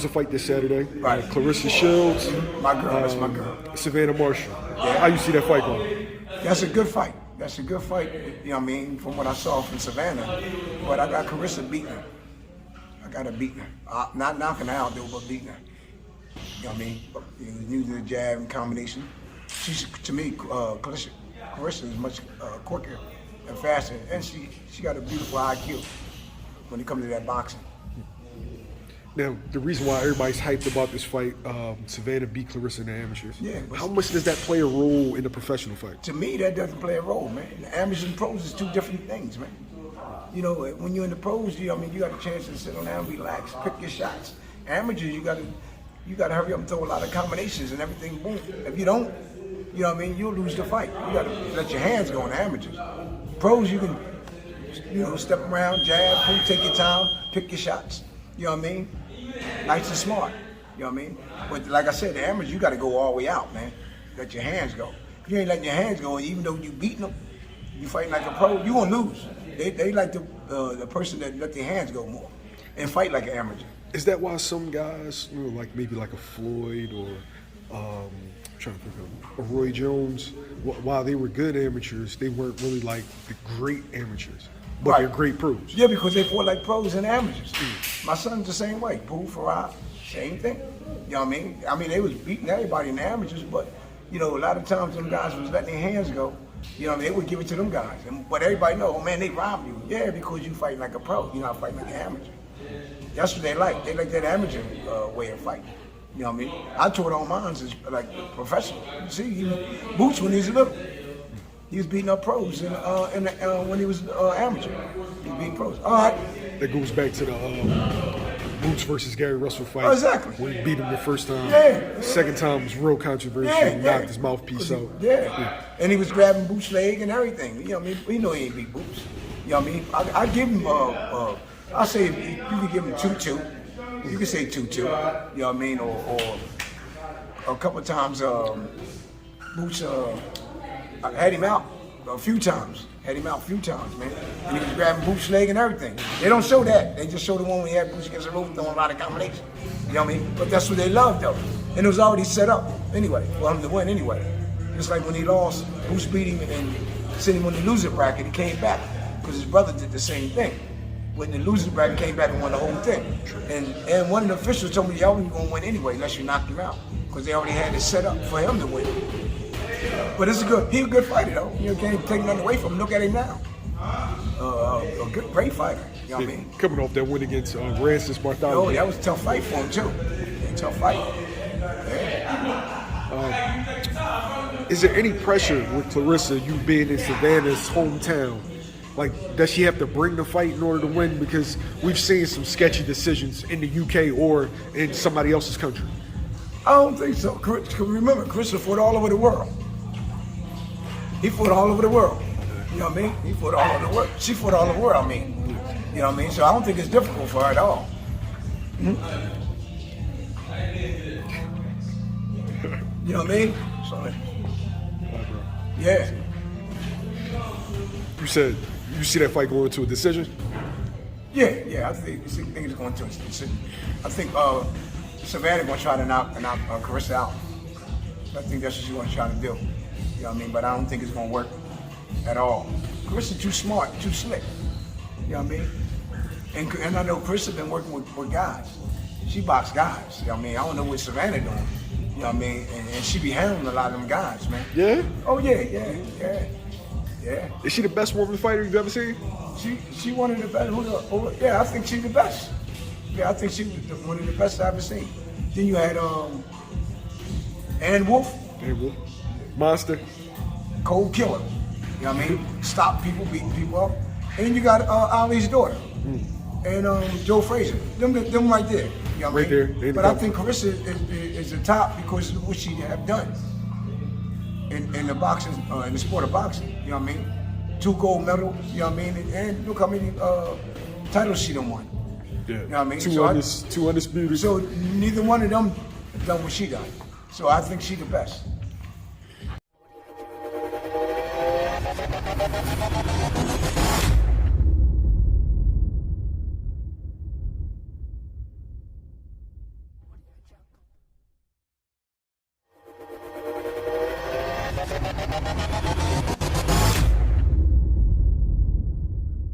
there's a fight this Saturday. Right. Claressa Shields. My girl, that's my girl. Savanah Marshall. Yeah. How you see that fight going? That's a good fight. That's a good fight, you know what I mean, from what I saw from Savanah. But I got Claressa beating her. I got her beating her. Not knocking her out, though, but beating her. You know what I mean? Using the jab and combination. She's, to me, Claressa is much quicker and faster, and she got a beautiful IQ when it comes to that boxing. Now, the reason why everybody's hyped about this fight, Savanah beat Claressa in the amateurs. Yeah. How much does that play a role in the professional fight? To me, that doesn't play a role, man. The amateurs and pros is two different things, man. You know, when you're in the pros, you got a chance to sit on down, relax, pick your shots. Amateurs, you gotta hurry up and throw a lot of combinations and everything. Boom. If you don't, you know what I mean, you'll lose the fight. You gotta let your hands go in the amateurs. Pros, you can, step around, jab, boom, take your time, pick your shots. You know what I mean? Nice and smart. You know what I mean? But like I said, the amateurs, you got to go all the way out, man. Let your hands go. If you ain't letting your hands go, even though you beating them, you fighting like a pro, you gonna lose. They like the person that let their hands go more and fight like an amateur. Is that why some guys, like maybe like a Floyd or trying to think of a Roy Jones, while they were good amateurs, they weren't really like the great amateurs, but they're great pros? Yeah, because they fought like pros and amateurs. My son's the same way. Boo, Farah, same thing. You know what I mean? I mean, they was beating everybody in the amateurs, but a lot of times them guys was letting their hands go. You know what I mean? They would give it to them guys. But everybody know, oh man, they robbed you. Yeah, because you fight like a pro. You're not fighting like an amateur. That's what they like. They like that amateur way of fighting. You know what I mean? I taught on mine as like professional. You see, Boots when he was little. He was beating up pros when he was amateur. He was beating pros. All right. That goes back to the Boots versus Gary Russell fight. Oh, exactly. When he beat him the first time. Yeah. The second time was real controversial. Yeah, He knocked his mouthpiece out. Yeah. And he was grabbing Boots' leg and everything. You know what I mean? We know he ain't beat Boots. You know what I mean? I give him, I say you could give him 2-2. You could say 2-2. You know what I mean? Or a couple of times, Boots had him out a few times. Had him out a few times, man. And he was grabbing Boots' leg and everything. They don't show that. They just show the one when he had Boots against the rope throwing a lot of combinations. You know what I mean? But that's what they love, though. And it was already set up anyway, for him to win anyway. Just like when he lost, Boots beat him and sent him on the loser bracket, he came back. Because his brother did the same thing. When the loser bracket came back and won the whole thing. And one of the officials told me, y'all wasn't going to win anyway unless you knocked him out. Because they already had it set up for him to win. But he's a good fighter though. You can't take nothing away from him. Look at him now. A great fighter. You know what I mean? Coming off that win against Rancis Bartholomew. Oh, that was a tough fight for him too. Tough fight. Yeah. Is there any pressure with Claressa, you being in Savannah's hometown? Like, does she have to bring the fight in order to win? Because we've seen some sketchy decisions in the UK or in somebody else's country. I don't think so. Remember, Claressa fought all over the world. He fought all over the world. You know what I mean? He fought all over the world. She fought all over the world, I mean. You know what I mean? So I don't think it's difficult for her at all. Mm-hmm. You know what I mean? So, yeah. You said you see that fight going to a decision? Yeah. I think it's going to a decision. I think Savanah going to try to knock Claressa out. I think that's what she's going to try to do. You know what I mean? But I don't think it's going to work at all. Claressa too smart, too slick. You know what I mean? And I know Claressa been working with guys. She boxed guys. You know what I mean? I don't know what Savanah doing. You know what I mean? And she be handling a lot of them guys, man. Yeah? Oh, yeah. Is she the best woman fighter you've ever seen? She one of the best. Yeah, I think she's the best. Yeah, I think she was one of the best I've ever seen. Then you had Ann Wolf. Monster. Cold killer. You know what I mean? Stop people, beating people up. And then you got Ali's daughter. And Joe Frazier. Them right there. You know what I mean? There. But I think Claressa is the top because of what she have done in the boxing, in the sport of boxing. You know what I mean? 2 gold medals. You know what I mean? And look how many titles she done won. Yeah. You know what I mean? Two undisputed. So neither one of them done what she done. So I think she the best.